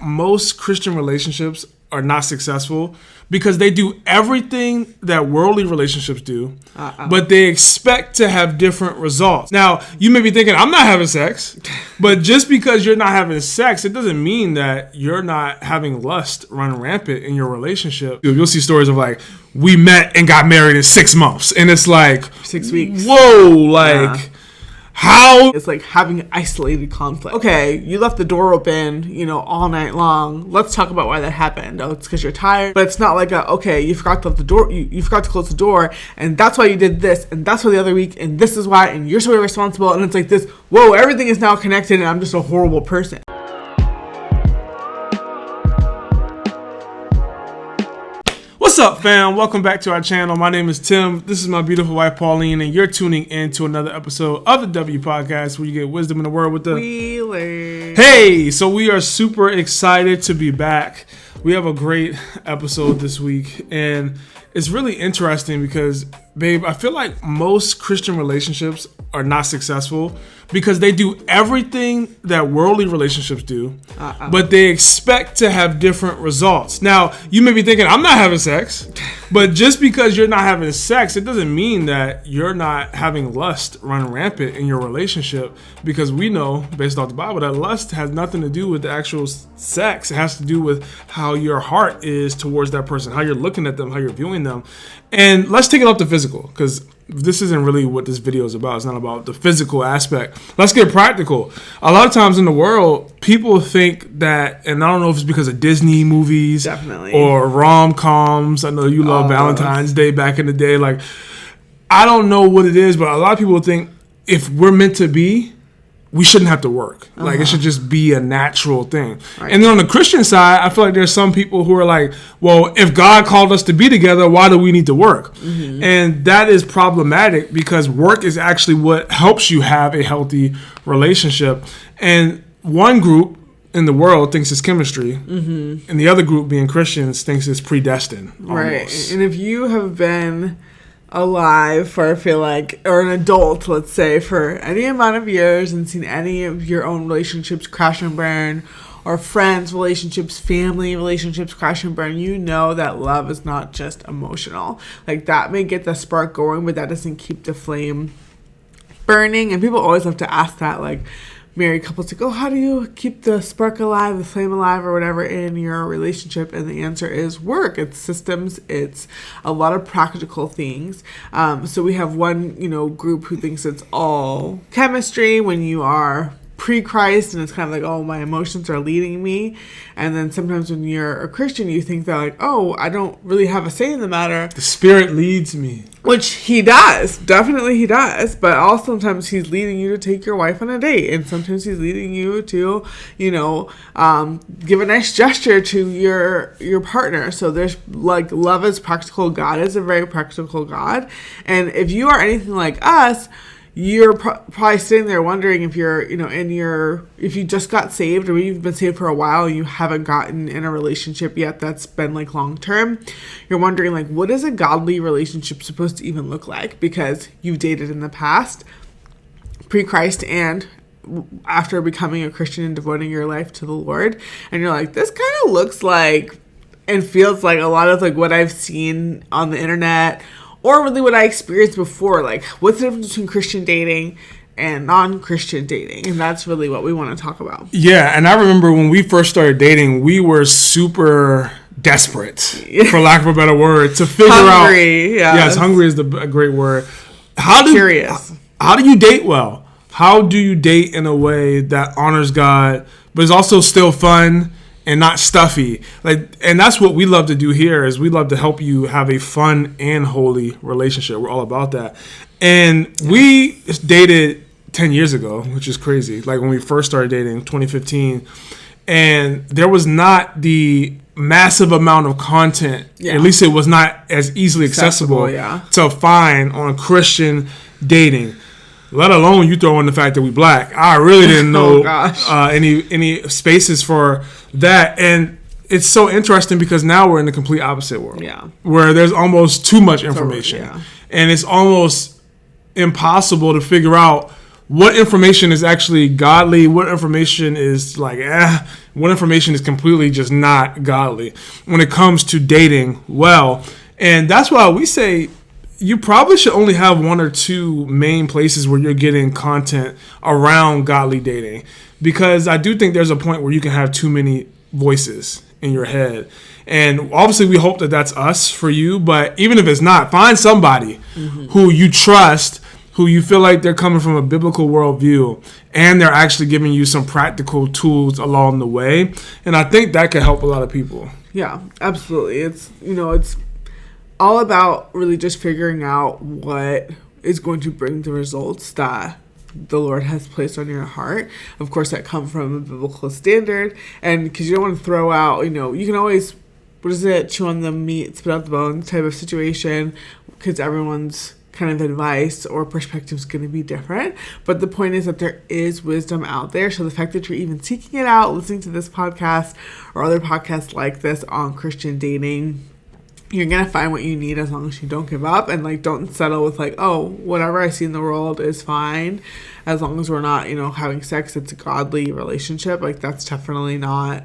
most Christian relationships are not successful because they do everything that worldly relationships do, but they expect to have different results. Now, you may be thinking, I'm not having sex, but just because you're not having sex, it doesn't mean that you're not having lust run rampant in your relationship. You'll see stories of like, we met and got married in 6 months, and it's like 6 weeks. Whoa, like... Yeah. How? It's like having isolated conflict. Okay, you left the door open, all night long. Let's talk about why that happened. Oh, it's because you're tired. But it's not like okay, you forgot to let the door, you forgot to close the door, and that's why you did this, and that's why the other week, and this is why, and you're so irresponsible, and it's like this, whoa, everything is now connected, and I'm just a horrible person. What's up, fam? Welcome back to our channel. My name is Tim. This is my beautiful wife, Pauline, and you're tuning in to another episode of the W Podcast, where you get wisdom in the word with the Wheeler. Hey, so we are super excited to be back. We have a great episode this week, and it's really interesting because, babe, I feel like most Christian relationships are not successful because they do everything that worldly relationships do, but they expect to have different results. Now, you may be thinking, I'm not having sex, but just because you're not having sex, it doesn't mean that you're not having lust run rampant in your relationship, because we know, based off the Bible, that lust has nothing to do with the actual sex. It has to do with how your heart is towards that person, how you're looking at them, how you're viewing them. And let's take it off the physical, because this isn't really what this video is about. It's not about the physical aspect. Let's get practical. A lot of times in the world, people think that, and I don't know if it's because of Disney movies, definitely, or rom-coms. I know you love Valentine's Day back in the day. Like, I don't know what it is, but a lot of people think if we're meant to be, we shouldn't have to work. Like, it should just be a natural thing. Right. And then on the Christian side, I feel like there's some people who are like, well, if God called us to be together, why do we need to work? Mm-hmm. And that is problematic because work is actually what helps you have a healthy relationship. And one group in the world thinks it's chemistry, and the other group, being Christians, thinks it's predestined. Almost. Right. And if you have been alive for, I feel like, or an adult, let's say, for any amount of years and seen any of your own relationships crash and burn, or friends relationships, family relationships crash and burn, you know that love is not just emotional. Like, that may get the spark going, but that doesn't keep the flame burning. And people always have to ask that, like, married couples, like, oh, how do you keep the spark alive, the flame alive, or whatever in your relationship? And the answer is work. It's systems. It's a lot of practical things. So we have one, group who thinks it's all chemistry when you are pre-Christ, and it's kind of like, oh, my emotions are leading me. And then sometimes when you're a Christian, you think that, like, oh, I don't really have a say in the matter. The Spirit leads me. Which he does. Definitely he does. But also sometimes he's leading you to take your wife on a date. And sometimes he's leading you to, give a nice gesture to your partner. So there's, like, love is practical. God is a very practical God. And if you are anything like us, you're probably sitting there wondering if you're, if you just got saved, or you've been saved for a while and you haven't gotten in a relationship yet that's been, like, long term. You're wondering, like, what is a godly relationship supposed to even look like? Because you've dated in the past, pre-Christ and after becoming a Christian and devoting your life to the Lord. And you're like, this kind of looks like and feels like a lot of, like, what I've seen on the internet, or really what I experienced before. Like, what's the difference between Christian dating and non-Christian dating? And that's really what we want to talk about. Yeah, and I remember when we first started dating, we were super desperate, for lack of a better word, to figure out. Yes, hungry is a great word. Curious. How do you date well? How do you date in a way that honors God, but is also still fun and not stuffy? And that's what we love to do here, is we love to help you have a fun and holy relationship. We're all about that. And we dated 10 years ago, which is crazy. Like, when we first started dating, 2015, and there was not the massive amount of content. Yeah. At least it was not as easily accessible to find on Christian dating. Let alone you throw in the fact that we black. I really didn't know any spaces for that. And it's so interesting because now we're in the complete opposite world. Yeah. Where there's almost too much information. And it's almost impossible to figure out what information is actually godly, what information is like, what information is completely just not godly when it comes to dating well. And that's why we say you probably should only have one or two main places where you're getting content around godly dating, because I do think there's a point where you can have too many voices in your head. And obviously we hope that that's us for you, but even if it's not, find somebody who you trust, who you feel like they're coming from a biblical worldview, and they're actually giving you some practical tools along the way. And I think that could help a lot of people. Yeah, absolutely. It's all about really just figuring out what is going to bring the results that the Lord has placed on your heart. Of course, that come from a biblical standard. And because you don't want to throw out, you can always, chew on the meat, spit out the bones type of situation, because everyone's kind of advice or perspective is going to be different. But the point is that there is wisdom out there. So the fact that you're even seeking it out, listening to this podcast or other podcasts like this on Christian dating, you're going to find what you need as long as you don't give up and don't settle with whatever I see in the world is fine. As long as we're not, having sex, it's a godly relationship. That's definitely not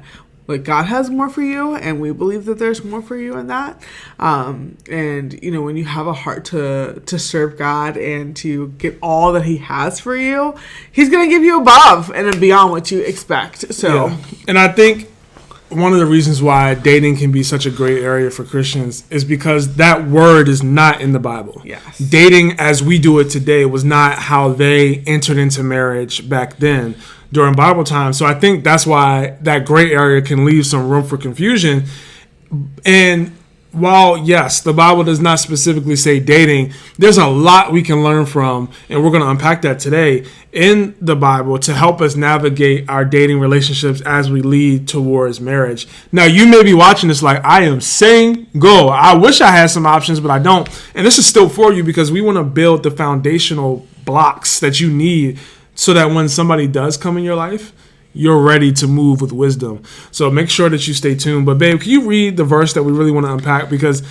God has more for you, and we believe that there's more for you in that. And when you have a heart to serve God and to get all that He has for you, He's going to give you above and beyond what you expect. So, yeah. And I think one of the reasons why dating can be such a great area for Christians is because that word is not in the Bible. Yes. Dating as we do it today was not how they entered into marriage back then during Bible time. So I think that's why that gray area can leave some room for confusion. And while, yes, the Bible does not specifically say dating, there's a lot we can learn from, and we're going to unpack that today in the Bible to help us navigate our dating relationships as we lead towards marriage. Now, you may be watching this like, I am single. I wish I had some options, but I don't. And this is still for you because we want to build the foundational blocks that you need so that when somebody does come in your life, you're ready to move with wisdom. So make sure that you stay tuned. But babe, can you read the verse that we really want to unpack? Because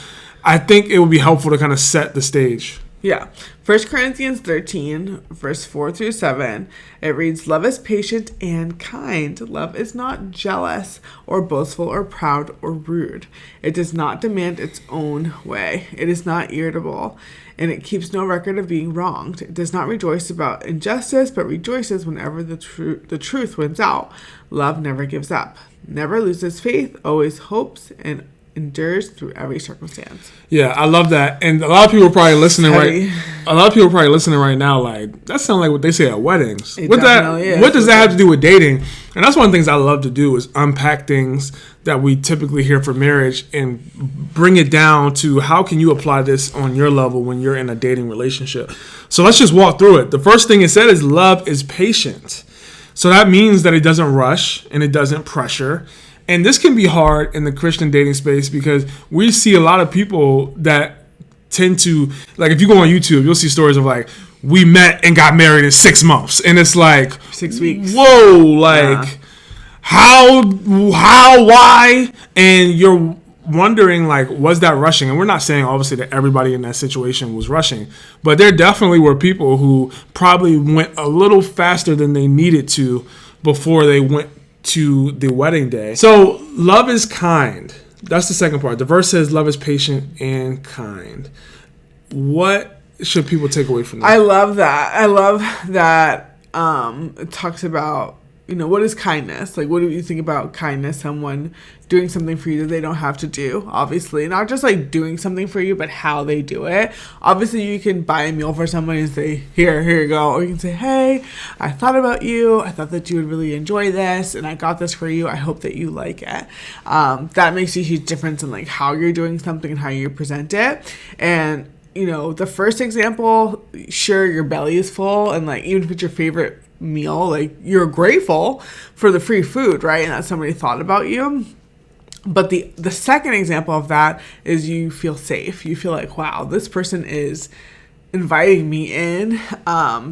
I think it would be helpful to kind of set the stage. Yeah. 1 Corinthians 13, verse 4 through 7, it reads, "Love is patient and kind. Love is not jealous or boastful or proud or rude. It does not demand its own way. It is not irritable, and it keeps no record of being wronged. It does not rejoice about injustice, but rejoices whenever the truth wins out. Love never gives up, never loses faith, always hopes, and endures through every circumstance." Yeah, I love that. And a lot of people are probably listening right now like, that sounds like what they say at weddings. What does that have to do with dating? And that's one of the things I love to do is unpack things that we typically hear for marriage and bring it down to how can you apply this on your level when you're in a dating relationship. So let's just walk through it. The first thing it said is love is patient. So that means that it doesn't rush and it doesn't pressure. And this can be hard in the Christian dating space because we see a lot of people that tend to, if you go on YouTube, you'll see stories of we met and got married in 6 months. And it's 6 weeks. Whoa, how, why? And you're wondering, was that rushing? And we're not saying, obviously, that everybody in that situation was rushing. But there definitely were people who probably went a little faster than they needed to before they went to the wedding day. So love is kind. That's the second part. The verse says love is patient and kind. What should people take away from that? I love that. It talks about, what is kindness? What do you think about kindness? Someone doing something for you that they don't have to do, obviously. Not just doing something for you, but how they do it. Obviously, you can buy a meal for someone and say, here you go. Or you can say, hey, I thought about you. I thought that you would really enjoy this, and I got this for you. I hope that you like it. That makes a huge difference in how you're doing something and how you present it. And, the first example, sure, your belly is full, and even if it's your favorite meal, you're grateful for the free food, right? And that somebody thought about you. But the second example of that is you feel safe. You feel wow, this person is inviting me in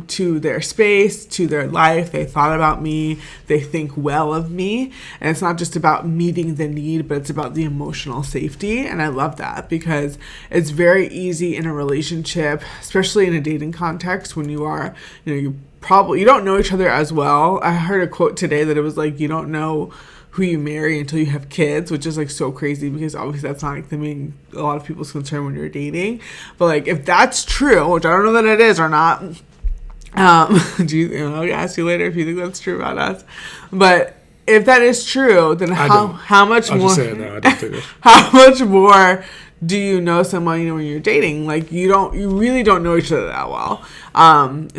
to their space, to their life. They thought about me. They think well of me. And it's not just about meeting the need, but it's about the emotional safety. And I love that because it's very easy in a relationship, especially in a dating context, when you are, you don't know each other as well. I heard a quote today that it was you don't know who you marry until you have kids, which is like so crazy because obviously that's not like the main, a lot of people's concern when you're dating. But like if that's true, which I don't know that it is or not, I'll ask you later if you think that's true about us. But if that is true, then how much I'll more? Just say it now. I don't think it. How much more do you know someone, you know, when you're dating? Like you really don't know each other that well.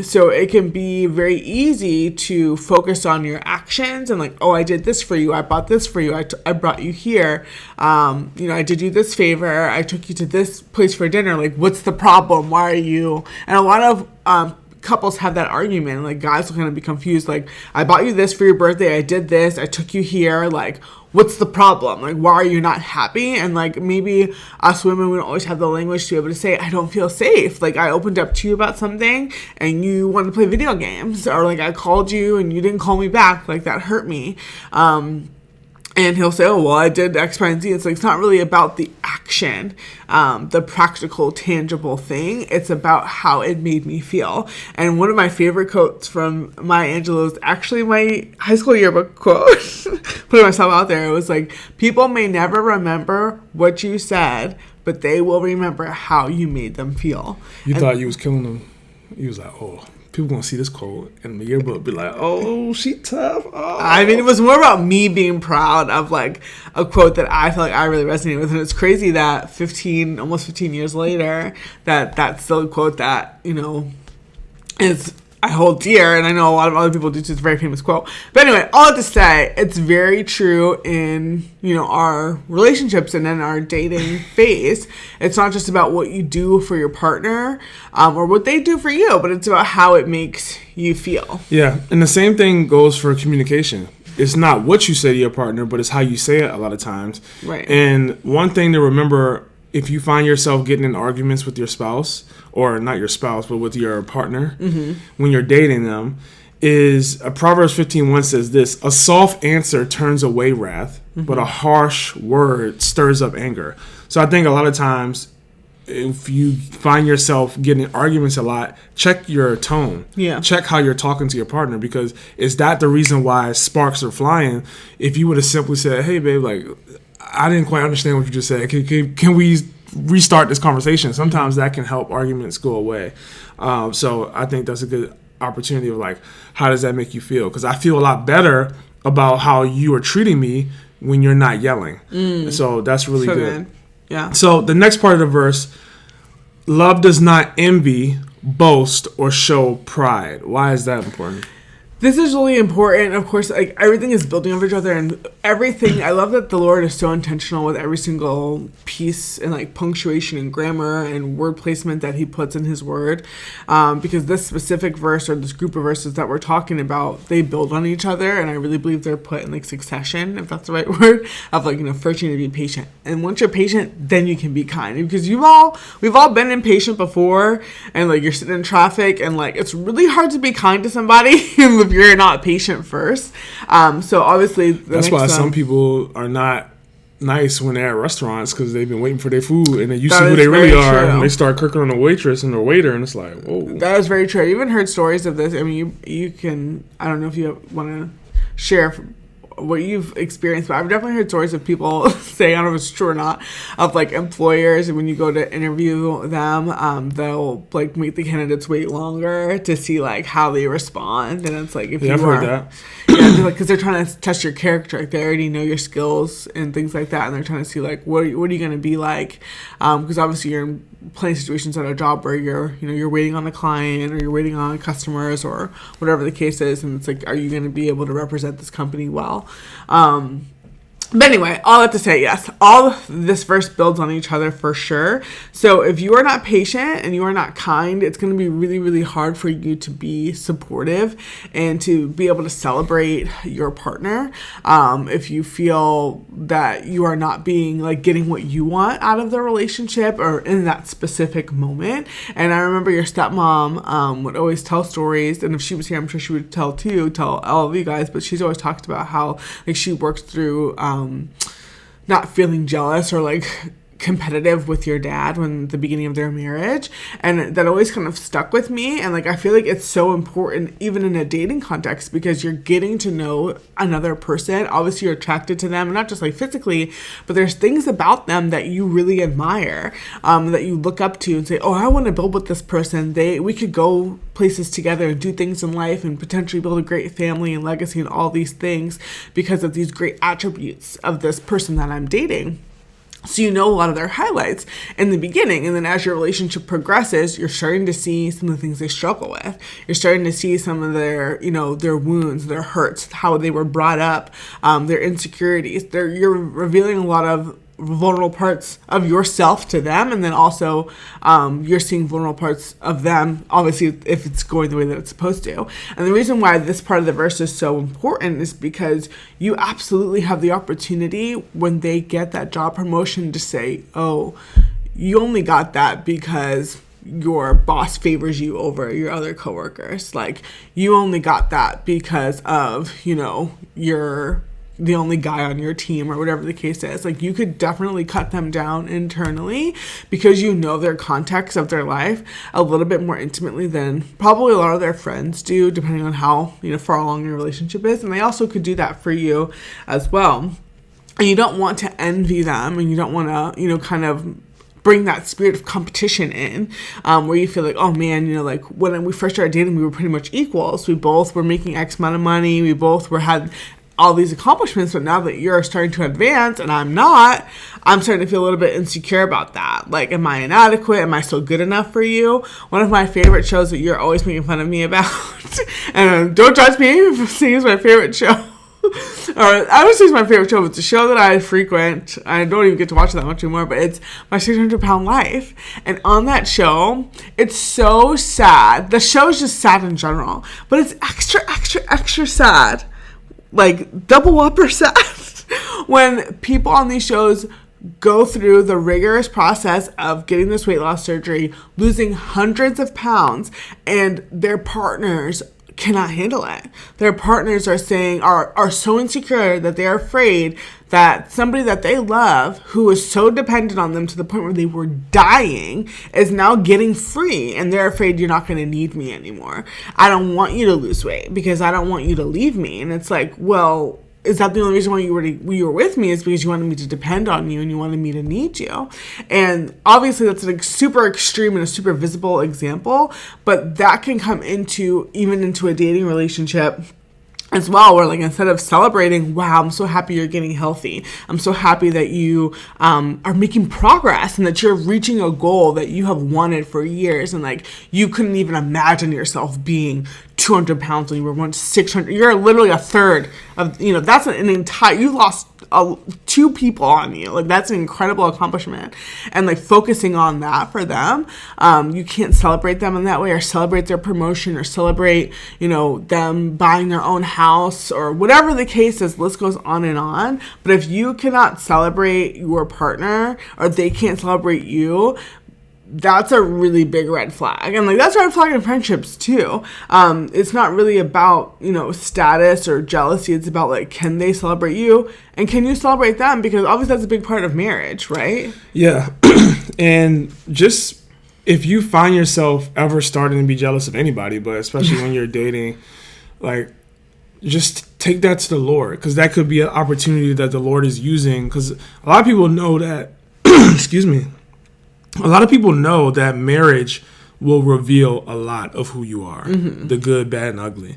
So it can be very easy to focus on your actions and like, oh, I did this for you. I bought this for you. I brought you here. You know, I did you this favor. I took you to this place for dinner. Like, what's the problem? Why are you? And a lot of, couples have that argument. Like guys will kind of be confused. Like, I bought you this for your birthday. I did this. I took you here. Like, what's the problem? Like, why are you not happy? And like, maybe us women, we don't always have the language to be able to say, I don't feel safe. Like, I opened up to you about something and you wanted to play video games, or like I called you and you didn't call me back. Like, that hurt me. And he'll say, oh, well, I did X, Y, and Z. It's like, it's not really about the action, the practical, tangible thing. It's about how it made me feel. And one of my favorite quotes from Maya Angelou is actually my high school yearbook quote. Putting myself out there. It was like, people may never remember what you said, but they will remember how you made them feel. You thought you was killing them. You was like, oh, people gonna see this quote in the yearbook, be like, oh, she tough. Oh. I mean, it was more about me being proud of like a quote that I felt like I really resonated with. And it's crazy that almost 15 years later, that's still a quote that, you know, I hold dear, and I know a lot of other people do too. It's a very famous quote. But anyway, all to say, it's very true in, you know, our relationships and in our dating phase. It's not just about what you do for your partner or what they do for you, but it's about how it makes you feel. Yeah, and the same thing goes for communication. It's not what you say to your partner, but it's how you say it a lot of times. Right. And one thing to remember, if you find yourself getting in arguments with your spouse, or not your spouse, but with your partner, when you're dating them, is Proverbs 15:1 says this: a soft answer turns away wrath, but a harsh word stirs up anger. So I think a lot of times, if you find yourself getting in arguments a lot, check your tone. Yeah. Check how you're talking to your partner, because is that the reason why sparks are flying? If you would have simply said, hey, babe, like, I didn't quite understand what you just said. Can we restart this conversation? Sometimes that can help arguments go away. So I think that's a good opportunity of like, how does that make you feel? Because I feel a lot better about how you are treating me when you're not yelling. So that's really so good. Yeah. So the next part of the verse, love does not envy, boast, or show pride. Why is that important? This is really important. Of course, like everything is building off each other, and everything. I love that the Lord is so intentional with every single piece and like punctuation and grammar and word placement that He puts in His Word. Because this specific verse or this group of verses that we're talking about, they build on each other, and I really believe they're put in like succession, if that's the right word, of like, you know, first you need to be patient, and once you're patient, then you can be kind. Because we've all been impatient before, and like you're sitting in traffic, and like it's really hard to be kind to somebody if you're not patient first. So obviously that's why some people are not nice when they're at restaurants, because they've been waiting for their food and they see who they really are, and they start cooking on the waitress and the waiter, and it's like, whoa. That is very true. I even heard stories of this. I mean, you can, I don't know if you want to share what you've experienced, but I've definitely heard stories of people saying, I don't know if it's true or not, of like employers, and when you go to interview them, they'll like make the candidates wait longer to see like how they respond. And it's like, if I've heard that. Yeah, because they're trying to test your character. Like, they already know your skills and things like that, and they're trying to see like what are you going to be like, because obviously you're in plenty of situations at a job where you're waiting on a client, or you're waiting on customers, or whatever the case is, and it's like, are you going to be able to represent this company well? But anyway, all that to say, yes, all this verse builds on each other for sure. So if you are not patient and you are not kind, it's going to be really, really hard for you to be supportive and to be able to celebrate your partner. If you feel that you are not being like getting what you want out of the relationship or in that specific moment. And I remember your stepmom would always tell stories, and if she was here, I'm sure she would tell all of you guys, but she's always talked about how like she works through not feeling jealous or like competitive with your dad when the beginning of their marriage, and that always kind of stuck with me. And like I feel like it's so important even in a dating context, because you're getting to know another person. Obviously you're attracted to them, not just like physically, but there's things about them that you really admire, that you look up to and say, oh, I want to build with this person. We could go places together and do things in life and potentially build a great family and legacy and all these things because of these great attributes of this person that I'm dating. So you know a lot of their highlights in the beginning, and then as your relationship progresses, you're starting to see some of the things they struggle with. You're starting to see some of their, their wounds, their hurts, how they were brought up, their insecurities. You're revealing a lot of vulnerable parts of yourself to them, and then also you're seeing vulnerable parts of them, obviously, if it's going the way that it's supposed to. And the reason why this part of the verse is so important is because you absolutely have the opportunity when they get that job promotion to say, oh, you only got that because your boss favors you over your other coworkers. Like, you only got that because of, you're the only guy on your team, or whatever the case is. Like, you could definitely cut them down internally because you know their context of their life a little bit more intimately than probably a lot of their friends do, depending on how far along your relationship is. And they also could do that for you as well. And you don't want to envy them, and you don't want to kind of bring that spirit of competition in, where you feel like, oh man, like when we first started dating, we were pretty much equals. We both were making X amount of money. We both had all these accomplishments, but now that you're starting to advance and I'm not, I'm starting to feel a little bit insecure about that. Like, am I inadequate? Am I still good enough for you? One of my favorite shows that you're always making fun of me about, and don't judge me for saying it's my favorite show. Or I would say it's my favorite show. It's a show that I frequent. I don't even get to watch it that much anymore, but it's My 600-Pound Life. And on that show, it's so sad. The show is just sad in general, but it's extra, extra, extra sad. Like, double whopper sad when people on these shows go through the rigorous process of getting this weight loss surgery, losing hundreds of pounds, and their partners cannot handle it. Their partners are so insecure that they're afraid that somebody that they love, who is so dependent on them to the point where they were dying, is now getting free, and they're afraid you're not going to need me anymore. I don't want you to lose weight because I don't want you to leave me. And it's like, well, is that the only reason why you were with me, is because you wanted me to depend on you and you wanted me to need you? And obviously that's a super extreme and a super visible example, but that can come into a dating relationship as well, where like, instead of celebrating, wow, I'm so happy you're getting healthy, I'm so happy that you are making progress and that you're reaching a goal that you have wanted for years, and like, you couldn't even imagine yourself being 200 pounds when you were once 600. You're literally a third of, that's an entire, you lost 2 people on you. Like, that's an incredible accomplishment. And like, focusing on that for them, you can't celebrate them in that way, or celebrate their promotion, or celebrate, them buying their own house, or whatever the case is. List goes on and on. But if you cannot celebrate your partner, or they can't celebrate you, that's a really big red flag. And like, that's a red flag in friendships too. It's not really about, status or jealousy. It's about like, can they celebrate you, and can you celebrate them? Because obviously that's a big part of marriage, right? Yeah. And just, if you find yourself ever starting to be jealous of anybody, but especially when you're dating, like, just take that to the Lord, because that could be an opportunity that the Lord is using. Because a lot of people know that, excuse me, a lot of people know that marriage will reveal a lot of who you are, the good, bad, and ugly.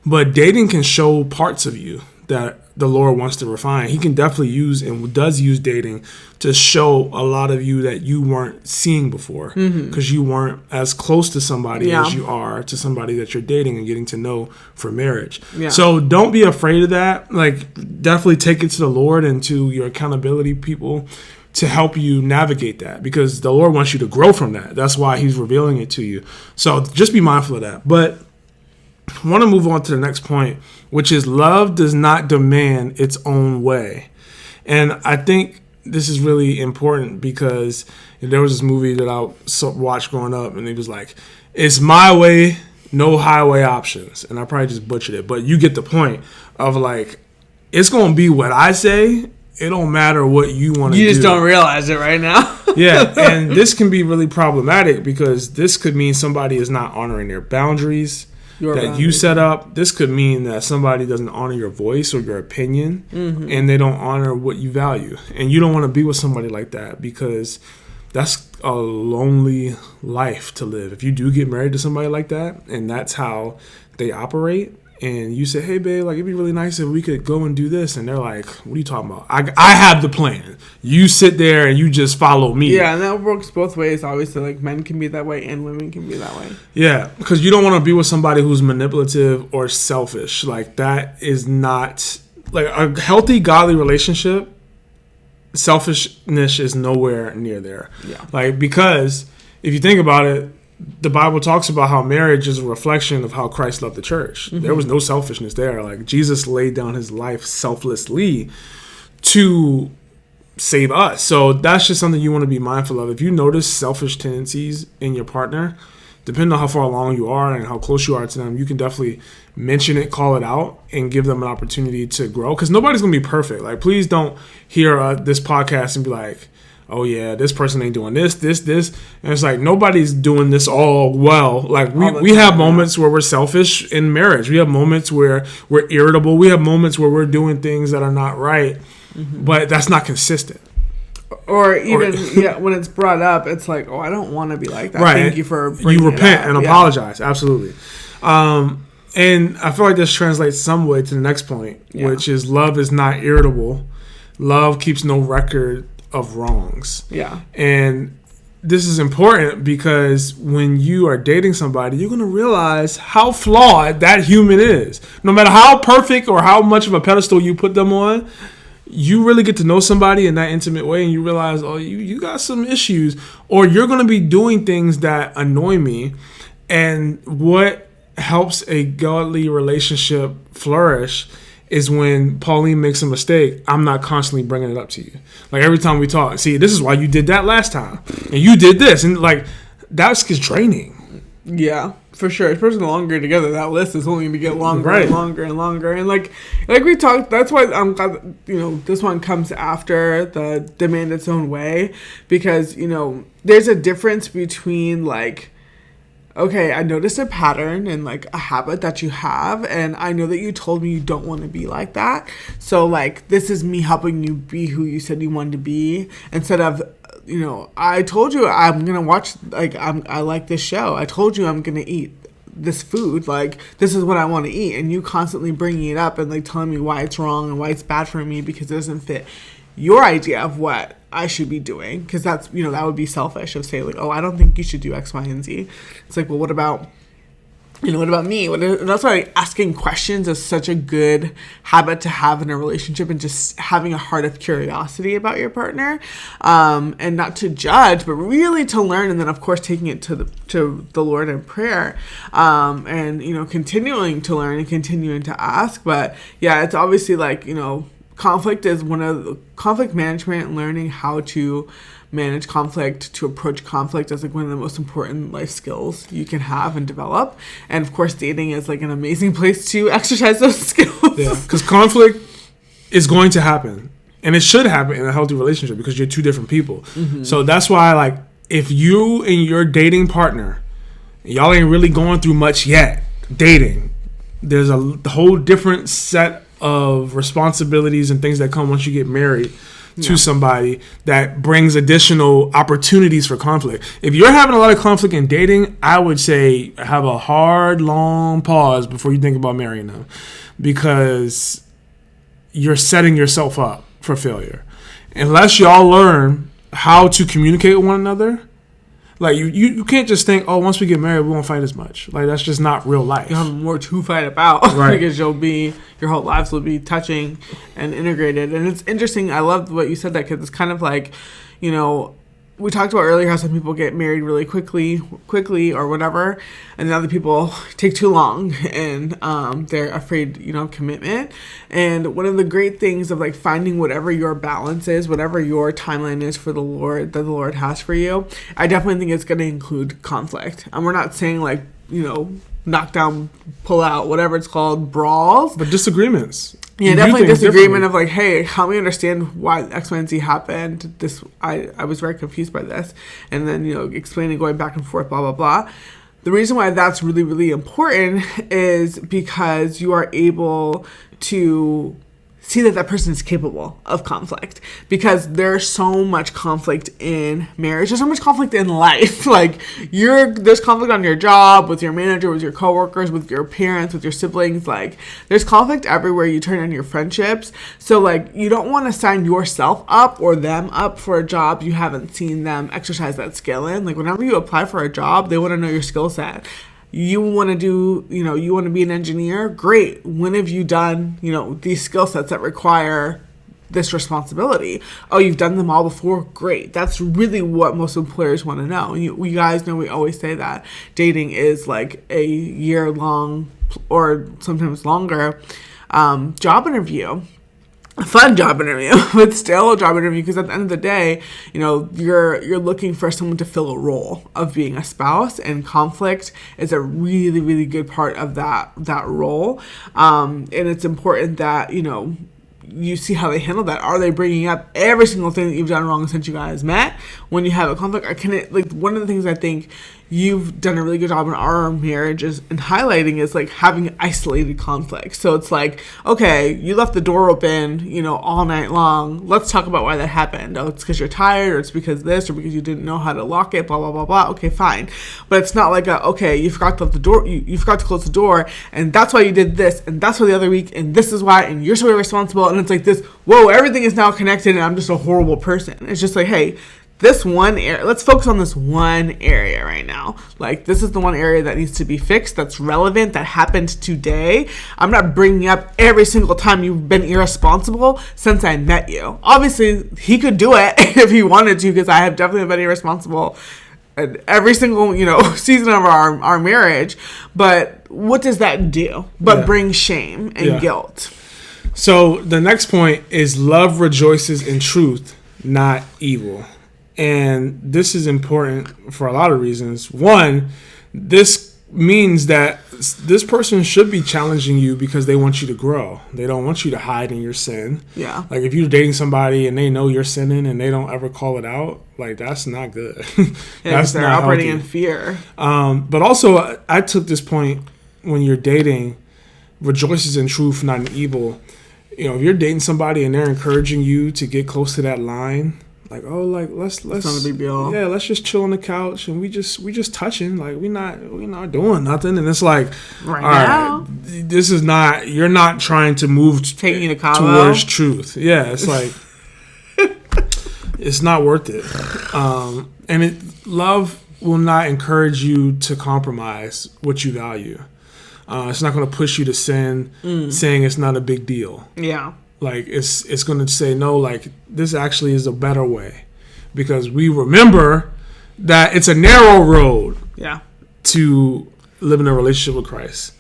But dating can show parts of you that the Lord wants to refine. He can definitely use, and does use, dating to show a lot of you that you weren't seeing before, because you weren't as close to somebody as you are to somebody that you're dating and getting to know for marriage. Yeah. So don't be afraid of that. Like, definitely take it to the Lord and to your accountability people to help you navigate that, because the Lord wants you to grow from that. That's why He's revealing it to you. So just be mindful of that. But I want to move on to the next point, which is love does not demand its own way. And I think this is really important, because there was this movie that I watched growing up, and it was like, it's my way, no highway options. And I probably just butchered it, but you get the point of like, it's going to be what I say, it don't matter what you want to do. You just don't realize it right now. Yeah, and this can be really problematic because this could mean somebody is not honoring their boundaries you set up. This could mean that somebody doesn't honor your voice or your opinion, and they don't honor what you value. And you don't want to be with somebody like that because that's a lonely life to live. If you do get married to somebody like that, and that's how they operate, and you say, hey, babe, like, it'd be really nice if we could go and do this. And they're like, what are you talking about? I have the plan. You sit there and you just follow me. Yeah, and that works both ways. Obviously, like, men can be that way and women can be that way. Yeah, because you don't want to be with somebody who's manipulative or selfish. Like, that is not... Like, a healthy, godly relationship, selfishness is nowhere near there. Yeah. Like, because if you think about it, the Bible talks about how marriage is a reflection of how Christ loved the church. There was no selfishness there. Like, Jesus laid down his life selflessly to save us. So that's just something you want to be mindful of. If you notice selfish tendencies in your partner, depending on how far along you are and how close you are to them, you can definitely mention it, call it out, and give them an opportunity to grow. Because nobody's going to be perfect. Like, please don't hear this podcast and be like, oh yeah, this person ain't doing this. And it's like, nobody's doing this all well. Like, we have moments where we're selfish in marriage. We have moments where we're irritable. We have moments where we're doing things that are not right, but that's not consistent. Or even, when it's brought up, it's like, oh, I don't want to be like that. Right. Thank you for bringing You repent it up. and apologize. Absolutely. And I feel like this translates some way to the next point, which is love is not irritable. Love keeps no record of wrongs. Yeah. And this is important because when you are dating somebody, you're going to realize how flawed that human is. No matter how perfect or how much of a pedestal you put them on, you really get to know somebody in that intimate way and you realize, oh, you got some issues, or you're going to be doing things that annoy me. And what helps a godly relationship flourish is when Pauline makes a mistake, I'm not constantly bringing it up to you. Like, every time we talk, see, this is why you did that last time. And you did this. And, like, that's draining. Yeah, for sure. Especially the longer together, that list is only going to get longer Right. and longer and longer. And, like we talked, that's why I'm glad, this one comes after the Demand Its Own Way. Because, there's a difference between, like, okay, I noticed a pattern and, like, a habit that you have, and I know that you told me you don't want to be like that. So, like, this is me helping you be who you said you wanted to be, instead of, I told you I'm going to watch, like, I like this show. I told you I'm going to eat this food. Like, this is what I want to eat, and you constantly bringing it up and, like, telling me why it's wrong and why it's bad for me because it doesn't fit your idea of what I should be doing, because that's, that would be selfish of saying, like, oh, I don't think you should do X, Y, and Z. It's like, well, what about me? And that's why asking questions is such a good habit to have in a relationship, and just having a heart of curiosity about your partner, and not to judge, but really to learn, and then of course taking it to the Lord in prayer, and continuing to learn and continuing to ask. But yeah, it's obviously like, conflict is one of the conflict management, and learning how to manage conflict, to approach conflict, is like one of the most important life skills you can have and develop. And of course, dating is like an amazing place to exercise those skills. Yeah, because conflict is going to happen, and it should happen in a healthy relationship because you're two different people. So that's why, like, if you and your dating partner, y'all ain't really going through much yet dating, there's a whole different set of responsibilities and things that come once you get married to somebody that brings additional opportunities for conflict. If you're having a lot of conflict in dating, I would say have a hard, long pause before you think about marrying them, because you're setting yourself up for failure. Unless y'all learn how to communicate with one another, like, you can't just think, oh, once we get married, we won't fight as much. Like, that's just not real life. You have more to fight about, right? Because your whole lives will be touching and integrated. And it's interesting. I love what you said that, because it's kind of like, we talked about earlier how some people get married really quickly or whatever, and then other people take too long, and they're afraid, of commitment. And one of the great things of, like, finding whatever your balance is, whatever your timeline is for the Lord, that the Lord has for you, I definitely think it's going to include conflict. And we're not saying, like, knock down, pull out, whatever it's called, brawls. But disagreements. Yeah, definitely disagreement of like, hey, help me understand why X, Y, and Z happened. I was very confused by this. And then, explaining, going back and forth, blah, blah, blah. The reason why that's really, really important is because you are able to see that person is capable of conflict, because there's so much conflict in marriage. There's so much conflict in life. Like there's conflict on your job, with your manager, with your coworkers, with your parents, with your siblings. Like there's conflict everywhere you turn in your friendships. So like you don't want to sign yourself up or them up for a job you haven't seen them exercise that skill in. Like whenever you apply for a job, they want to know your skill set. You want to do, you want to be an engineer? Great. When have you done, these skill sets that require this responsibility? Oh, you've done them all before? Great. That's really what most employers want to know. You guys know we always say that dating is like a year-long or sometimes longer job interview. A fun job interview, but still a job interview, because at the end of the day, you're looking for someone to fill a role of being a spouse, and conflict is a really, really good part of that role. And it's important that, you see how they handle that. Are they bringing up every single thing that you've done wrong since you guys met when you have a conflict? Or can it, like, one of the things I think you've done a really good job in our marriage is in highlighting is like having isolated conflict. So it's like, okay, you left the door open, all night long. Let's talk about why that happened. Oh, it's because you're tired, or it's because this, or because you didn't know how to lock it, blah, blah, blah, blah. Okay, fine. But it's not like okay, you forgot to let the door, you forgot to close the door, and that's why you did this, and that's why the other week, and this is why, and you're so irresponsible. And it's like this, whoa, everything is now connected, and I'm just a horrible person. It's just like, hey, this one area, let's focus on this one area right now. Like, this is the one area that needs to be fixed, that's relevant, that happened today. I'm not bringing up every single time you've been irresponsible since I met you. Obviously, he could do it if he wanted to, because I have definitely been irresponsible at every single, season of our marriage. But what does that do but bring shame and guilt? So the next point is love rejoices in truth, not evil. And this is important for a lot of reasons. One, this means that this person should be challenging you because they want you to grow. They don't want you to hide in your sin. Yeah. Like if you're dating somebody and they know you're sinning and they don't ever call it out, like that's not good. That's they're not operating healthy. In fear. But also, I took this point when you're dating, rejoices in truth, not in evil. If you're dating somebody and they're encouraging you to get close to that line, like, oh, like let's it's not a big deal. Yeah, let's just chill on the couch and we just touching, like we're not doing nothing, and it's like, right now, right, this is not, you're not trying to move taking you to towards truth. Yeah, it's like it's not worth it. And love will not encourage you to compromise what you value. It's not going to push you to sin, saying it's not a big deal. Yeah. Like, it's going to say, no, like, this actually is a better way. Because we remember that it's a narrow road to live in a relationship with Christ.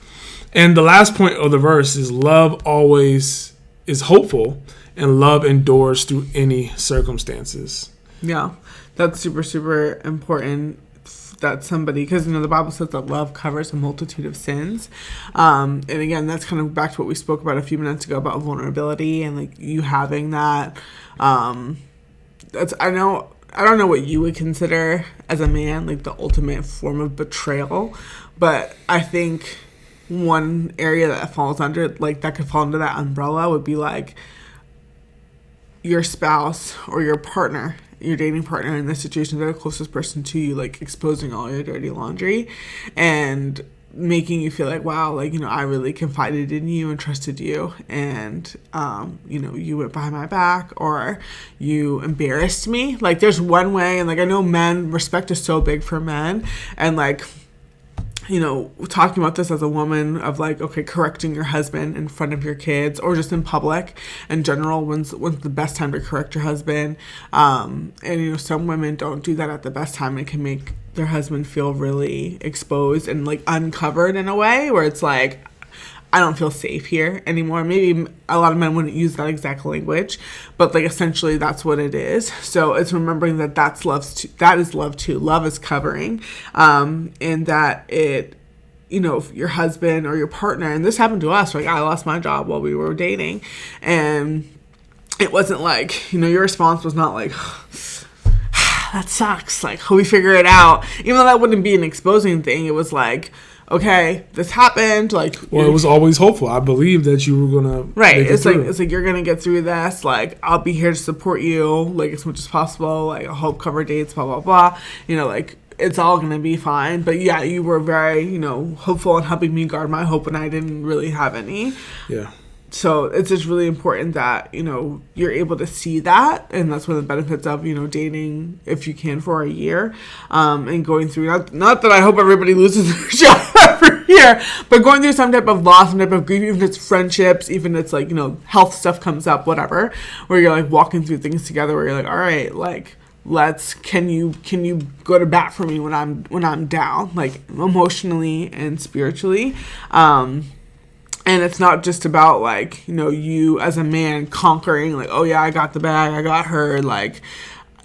And the last point of the verse is love always is hopeful, and love endures through any circumstances. Yeah, that's super, super important. That somebody, because the Bible says that love covers a multitude of sins, and again, that's kind of back to what we spoke about a few minutes ago about vulnerability and like you having that. That's I don't know what you would consider as a man like the ultimate form of betrayal, but I think one area that falls under, like, that could fall under that umbrella would be like your spouse or your partner, your dating partner in this situation, they're the closest person to you, like exposing all your dirty laundry and making you feel like, wow, like, I really confided in you and trusted you, and you went behind my back, or you embarrassed me. Like, there's one way, and like I know men, respect is so big for men, and like, talking about this as a woman of like, okay, correcting your husband in front of your kids or just in public in general, when's the best time to correct your husband? And some women don't do that at the best time. It can make their husband feel really exposed and like uncovered in a way where it's like, I don't feel safe here anymore. Maybe a lot of men wouldn't use that exact language, but like essentially that's what it is. So it's remembering that that is love too. Love is covering, and that it, you know, your husband or your partner, and this happened to us, like I lost my job while we were dating, and it wasn't like, you know, your response was not like, that sucks, like, hope we figure it out, even though that wouldn't be an exposing thing. It was like, okay, this happened, like, well, it was always hopeful. I believe that you were gonna it's like you're gonna get through this, like, I'll be here to support you, like, as much as possible, like, I'll help cover dates, blah blah blah, you know, like, it's all gonna be fine. But yeah, you were very, you know, hopeful and helping me guard my hope when I didn't really have any. Yeah. So it's just really important that, you know, you're able to see that. And that's one of the benefits of, you know, dating, if you can, for a year, and going through, not that I hope everybody loses their job every year, but going through some type of loss, some type of grief, even if it's friendships, even if it's like, you know, health stuff comes up, whatever, where you're like walking through things together, where you're like, all right, like, can you go to bat for me when I'm down, like, emotionally and spiritually. And it's not just about, like, you know, you as a man conquering, like, oh yeah, I got the bag, I got her, like,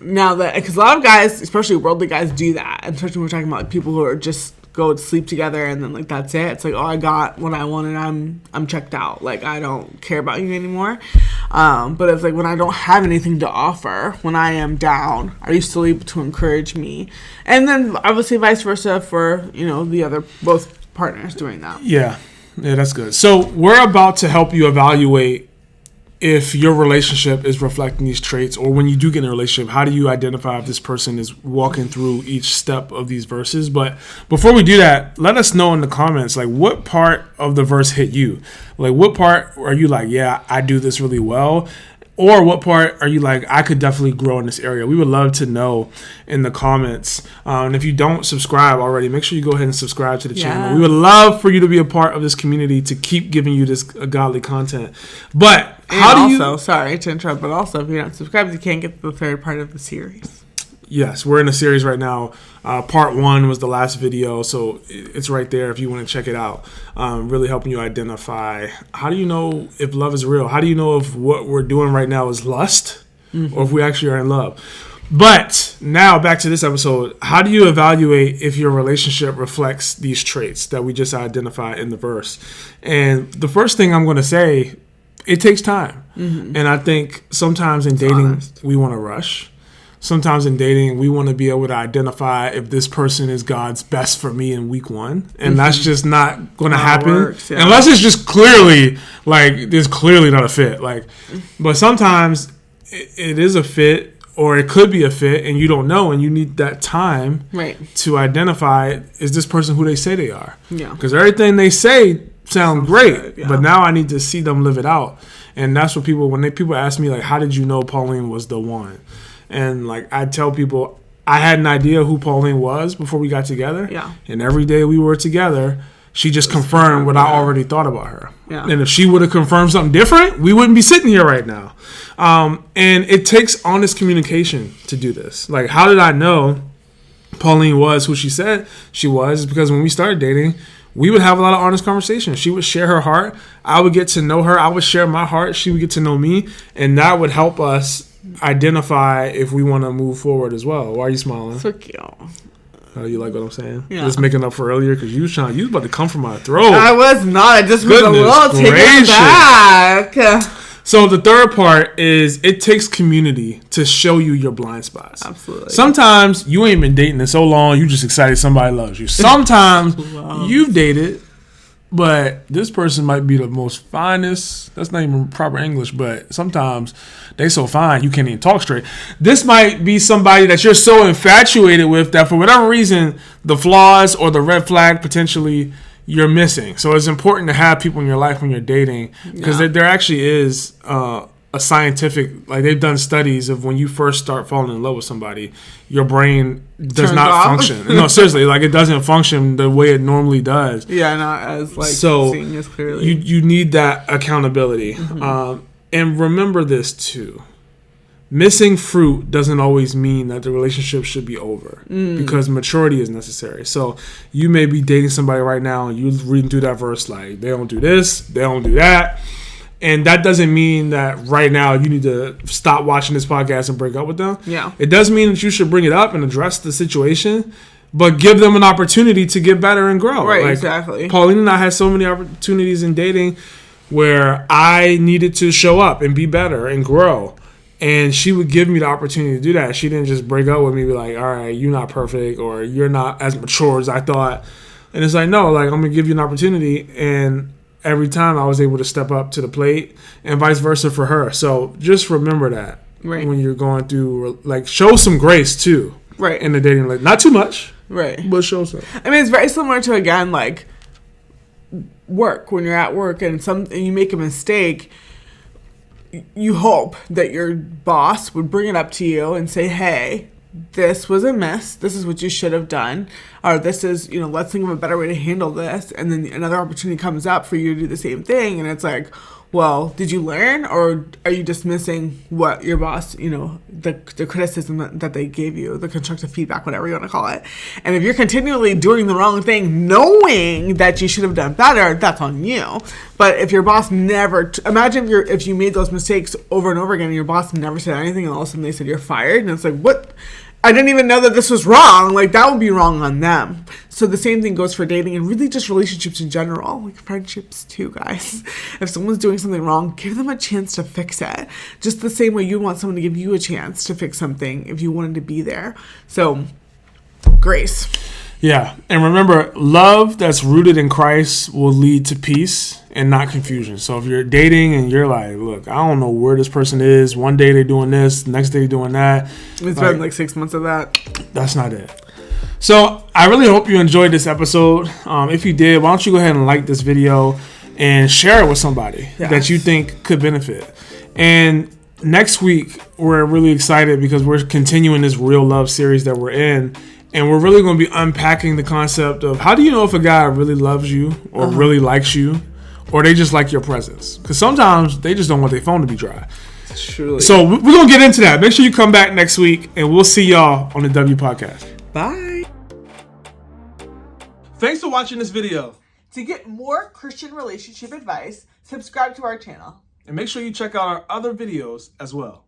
now that, because a lot of guys, especially worldly guys, do that, and especially when we're talking about, like, people who are just go to sleep together and then, like, that's it. It's like, oh, I got what I wanted, I'm checked out, like, I don't care about you anymore. But it's like, when I don't have anything to offer, when I am down, are you still able to encourage me? And then obviously vice versa for, you know, the other, both partners doing that. Yeah, that's good. So we're about to help you evaluate if your relationship is reflecting these traits, or when you do get in a relationship, how do you identify if this person is walking through each step of these verses? But before we do that, let us know in the comments, like, what part of the verse hit you? Like, what part are you like, yeah, I do this really well? Or what part are you like, I could definitely grow in this area? We would love to know in the comments. And if you don't subscribe already, make sure you go ahead and subscribe to the channel. We would love for you to be a part of this community to keep giving you this godly content. But sorry to interrupt, but also if you're not subscribed, you can't get the third part of the series. Yes, we're in a series right now. Part 1 was the last video, so it's right there if you want to check it out. Really helping you identify, how do you know if love is real? How do you know if what we're doing right now is lust, or if we actually are in love? But now back to this episode. How do you evaluate if your relationship reflects these traits that we just identified in the verse? And the first thing I'm going to say, it takes time. And I think sometimes in dating, we want to rush. Sometimes in dating, we want to be able to identify if this person is God's best for me in week 1. And that's just not going to happen. Unless it's just clearly, like, there's clearly not a fit. Like, but sometimes it is a fit, or it could be a fit, and you don't know, and you need that time to identify, is this person who they say they are? Yeah. Because everything they say sounds great, but now I need to see them live it out. And that's what people ask me, like, how did you know Pauline was the one? And, like, I tell people, I had an idea who Pauline was before we got together. Yeah. And every day we were together, she just confirmed what I already thought about her. Yeah. And if she would have confirmed something different, we wouldn't be sitting here right now. And it takes honest communication to do this. Like, how did I know Pauline was who she said she was? Because when we started dating, we would have a lot of honest conversations. She would share her heart. I would get to know her. I would share my heart. She would get to know me. And that would help us identify if we want to move forward as well. Why are you smiling? So cute. You like what I'm saying? Yeah. Just making up for earlier because you was about to come from my throat. I was not. I just was a little taken back. So the third part is, it takes community to show you your blind spots. Absolutely. Sometimes you ain't been dating in so long, you just excited somebody loves you. Sometimes you've dated, but this person might be the most finest. That's not even proper English, but sometimes they so fine you can't even talk straight. This might be somebody that you're so infatuated with that for whatever reason, the flaws or the red flag potentially you're missing. So it's important to have people in your life when you're dating, because there actually is a scientific, like, they've done studies of when you first start falling in love with somebody, your brain does not function. No, seriously, like, it doesn't function the way it normally does. Yeah, not as, like, seeing as clearly. You need that accountability. And remember this too. Missing fruit doesn't always mean that the relationship should be over, because maturity is necessary. So you may be dating somebody right now and you're reading through that verse like, they don't do this, they don't do that. And that doesn't mean that right now you need to stop watching this podcast and break up with them. Yeah. It does mean that you should bring it up and address the situation, but give them an opportunity to get better and grow. Right, exactly. Pauline and I had so many opportunities in dating where I needed to show up and be better and grow. And she would give me the opportunity to do that. She didn't just break up with me and be like, all right, you're not perfect or you're not as mature as I thought. And it's like, no, like I'm going to give you an opportunity. And every time I was able to step up to the plate and vice versa for her. So just remember that when you're going through, like, show some grace too. Right. In the dating, like, not too much. Right. But show some. I mean, it's very similar to, again, like work. When you're at work and you make a mistake, you hope that your boss would bring it up to you and say, hey, this was a miss. This is what you should have done. Or this is, let's think of a better way to handle this. And then another opportunity comes up for you to do the same thing. And it's like, well, did you learn? Or are you dismissing what your boss, the criticism that they gave you, the constructive feedback, whatever you want to call it. And if you're continually doing the wrong thing, knowing that you should have done better, that's on you. But if your boss never, imagine if you made those mistakes over and over again and your boss never said anything and all of a sudden they said you're fired. And it's like, what? I didn't even know that this was wrong. Like, that would be wrong on them. So the same thing goes for dating and really just relationships in general, like friendships too, guys. If someone's doing something wrong, give them a chance to fix it. Just the same way you want someone to give you a chance to fix something if you wanted to be there. So, grace. Yeah. And remember, love that's rooted in Christ will lead to peace and not confusion. So if you're dating and you're like, look, I don't know where this person is. One day they're doing this, next day they're doing that. It's been like 6 months of that. That's not it. So I really hope you enjoyed this episode. If you did, why don't you go ahead and like this video and share it with somebody that you think could benefit. And next week, we're really excited because we're continuing this Real Love series that we're in. And we're really going to be unpacking the concept of how do you know if a guy really loves you or really likes you or they just like your presence? Because sometimes they just don't want their phone to be dry. Truly. So we're going to get into that. Make sure you come back next week and we'll see y'all on the W Podcast. Bye. Thanks for watching this video. To get more Christian relationship advice, subscribe to our channel. And make sure you check out our other videos as well.